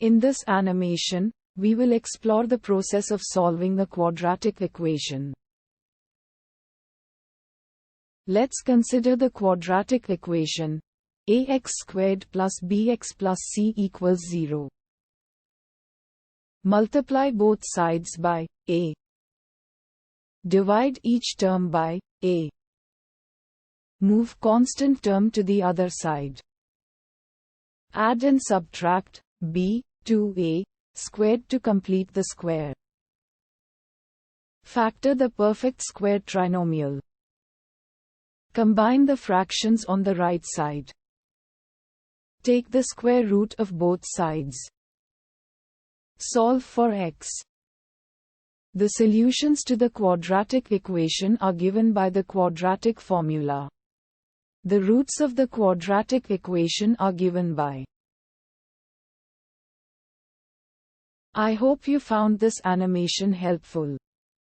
In this animation, we will explore the process of solving a quadratic equation. Let's consider the quadratic equation ax squared plus bx plus c equals 0. Multiply both sides by a. Divide each term by a. Move constant term to the other side. Add and subtract b to a squared to complete the square. Factor the perfect square trinomial. Combine the fractions on the right side. Take the square root of both sides. Solve for x. The solutions to the quadratic equation are given by the quadratic formula. The roots of the quadratic equation are given by. I hope you found this animation helpful.